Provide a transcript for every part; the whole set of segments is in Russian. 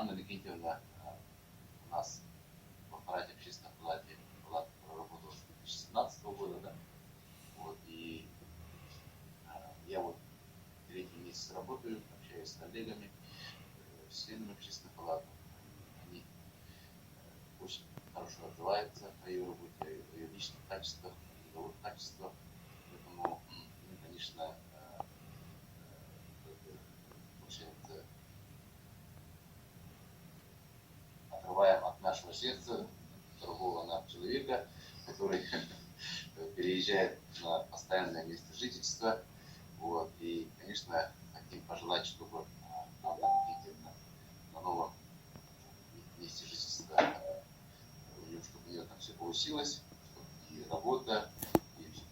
Анна Никитьевна у нас в аппарате общественной палаты проработала с 2017 года, да? Вот, и я вот третий месяц работаю, общаюсь с коллегами, с членами общественной палаты. Они очень хорошо отзываются о ее работе, о ее личных качествах, трудовых качествах. Поэтому мы, конечно, получается, отрываем от нашего сердца другого человека, который переезжает на постоянное место жительства. Вот, и, конечно, хотим пожелать, чтобы Анна Никитьевна на новом месте жительства, чтобы у нее там все получилось, чтобы и работа,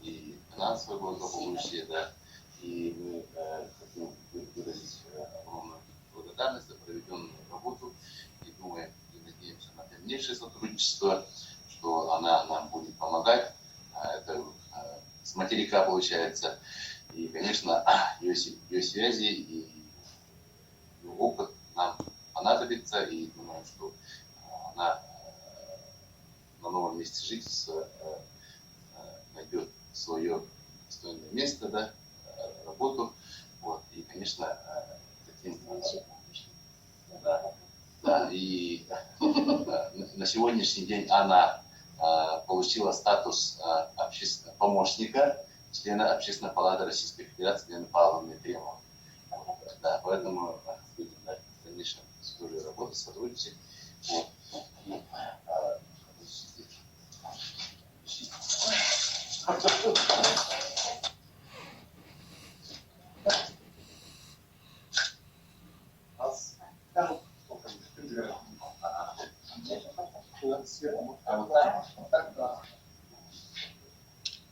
и финансовое благополучие, да. И мы хотим выразить огромную благодарность за проведенную работу и думаем, и надеемся на дальнейшее сотрудничество, что она нам будет помогать. Это с материка получается. И, конечно, ее связи и ее опыт нам понадобится. И думаю, что она на новом месте жительства найдет свое достойное место, да, работу. Вот. И, конечно, хотим... Да, и на сегодняшний день она получила статус помощника члена Общественной палаты Российской Федерации Елены Павловны Ефремовой. Да, поэтому будем в дальнейшем тоже работать, сотрудничать. Вот.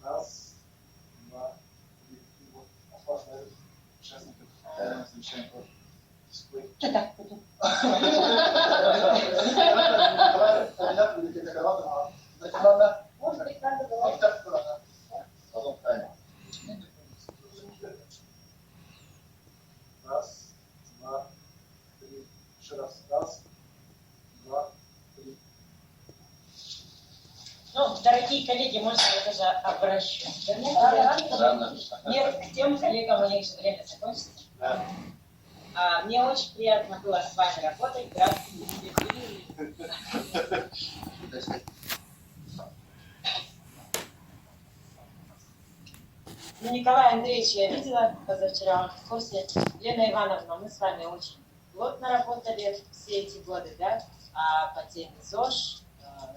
Раз, два, три. Вот, опасный участник. Замечаем тоже. Что так буду? Может быть, надо было. Раз, два, три. Еще раз. Раз, два, три. Ну, дорогие коллеги, можно я даже обращусь? Нет, к тем коллегам, у них же время закончится. Да. Мне очень приятно было с вами работать. Здравствуйте. Николая Андреевича я видела позавчера в курсе. Лена Ивановна, мы с вами очень плотно работали все эти годы, да, по теме ЗОЖ,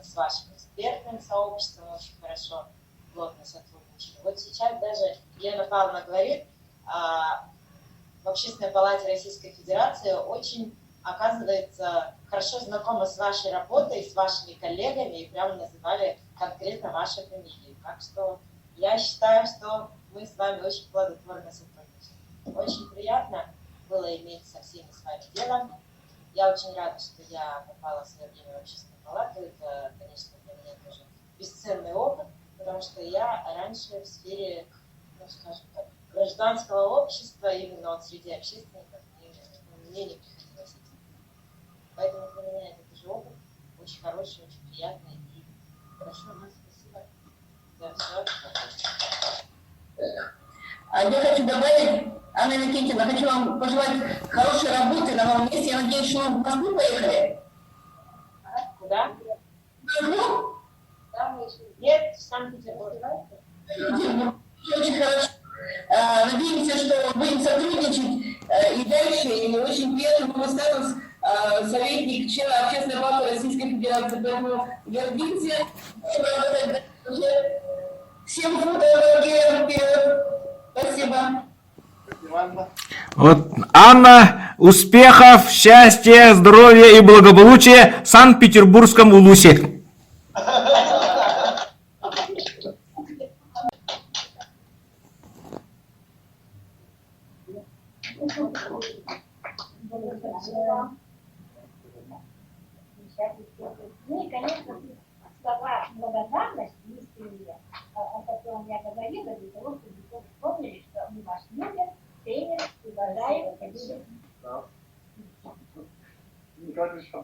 с вашим экспертным сообществом очень хорошо, плотно сотрудничали. Вот сейчас даже Елена Павловна говорит, в Общественной палате Российской Федерации очень, оказывается, хорошо знакома с вашей работой, с вашими коллегами, и прямо называли конкретно ваши фамилии. Так что я считаю, что мы с вами очень плодотворно сотрудничаем. Очень приятно было иметь со всеми с вами дело. Я очень рада, что я попала в свое время в Общественную палату. Это, конечно, для меня тоже бесценный опыт, потому что я раньше в сфере, ну, скажем так, гражданского общества, именно вот среди общественников, мне не приходилось этим. Поэтому для меня это тоже опыт очень хороший, очень приятный. И хорошо, вам спасибо за все. Я хочу добавить, Анна Никитина, хочу вам пожелать хорошей работы на новом месте. Я надеюсь, что вы в Москву поехали. Куда? Ну, Нет, в Санкт-Петербург. очень хорошо. Надеемся, что будем сотрудничать и дальше. И очень приятно был статус советник члена Общественной палаты Российской Федерации. Поэтому гордимся. Всем фото, вперед. Спасибо. Вот, Анна, успехов, счастья, здоровья и благополучия в Санкт-Петербургском Улусе. Ну и, конечно, слова благодарности искренние, о котором я говорила, для того, чтобы вы вспомнили, что мы вас любим, ценим, уважаем и любим. Николаевич, Раз,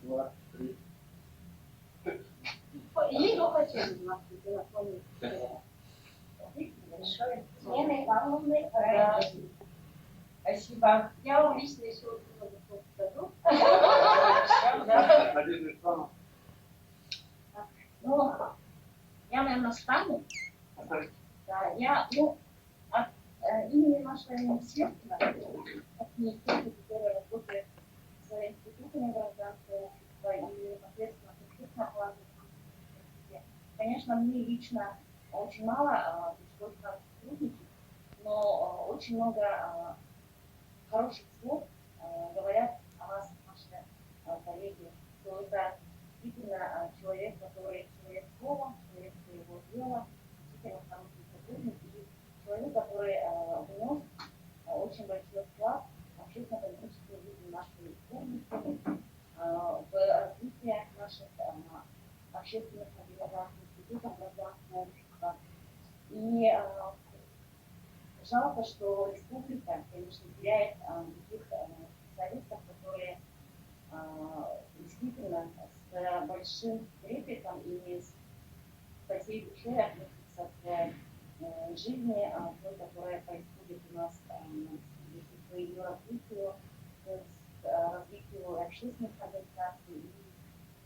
два, три. Или кто хочет у нас телефон. Большое. Лена Ивановна, Спасибо. я вам лично еще много скажу. Надежда Ивановна. Ну, я, наверное, встану. Да, я, ну, от имени нашего министерства, от министерства, которое работает с институтами гражданского общества и непосредственно с общественным планом, конечно, мне лично очень мало пришлось нам сотрудничать, но очень много хороших слов говорят о вас, наши коллеги, что это действительно человек, который человек слова, человек своего дела, действительно хороший сотрудник и человек, который внес очень большой вклад в общественно-политическую жизнь нашей республики, в развитие наших общественных организаций, институтов гражданского общества. И жалко, что республика, конечно, теряет таких специалистов, которые действительно с большим трепетом и со всей душой относятся к жизни, той, которая происходит у нас, к ее развитию, к развитию общественных организаций. И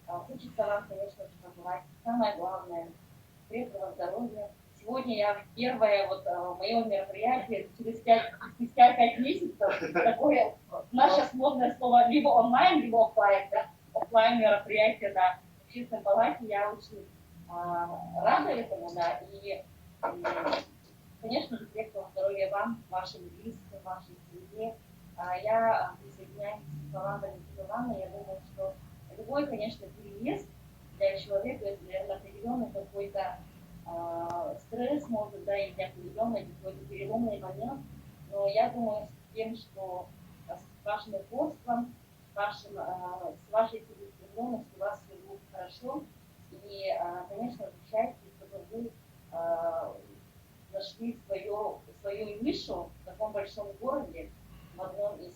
хочется вам, конечно же, пожелать самое главное — крепкого здоровья. Сегодня я первое мое мероприятие спустя 5 месяцев, такое наше сложное слово либо онлайн, либо офлайн, да, офлайн мероприятие, да, в общественной палате. Я очень рада этому, да, и, конечно же, крепкого здоровья вам, вашим близким, вашей семье. Я присоединяюсь к словам Валентины Ивановны. Я думаю, что любой, конечно, переезд для человека — это, наверное, определенный какой-то стресс, может, да, или определенный какой-то переломный момент, но я думаю, с тем, что с вашим упорством, с вашей целеустремленностью у вас все будет хорошо, и, конечно, счастье, чтобы вы нашли свою нишу в таком большом городе, в одном из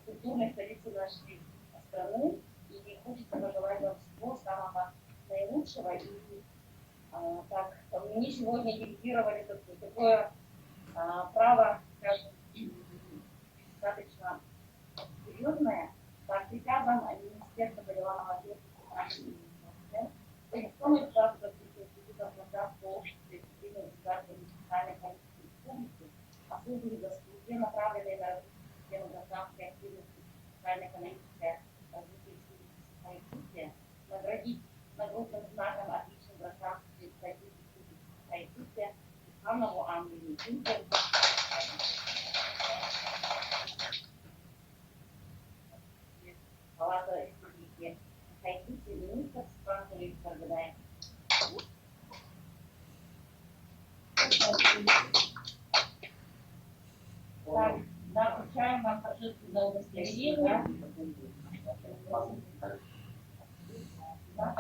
культурной столицы нашей страны, и хочется пожелать вам всего самого наилучшего. И так, мне сегодня делегировали такое право, скажем, достаточно серьезное, по приказам Министерства по делам молодежи электронный штраф институтов гражданского общества и государственной социальной политики республики, особые заслуги, направленные на систему гражданской активности, социально-экономическое развитие республики, наградить нагрудным знаком отличным гражданским статистики Ханову Анну Никитину. Палата Республики Хаити, министр Светлана Виктор Гадаев. Так, да, вручаем вам торжественное удостоверение. Да,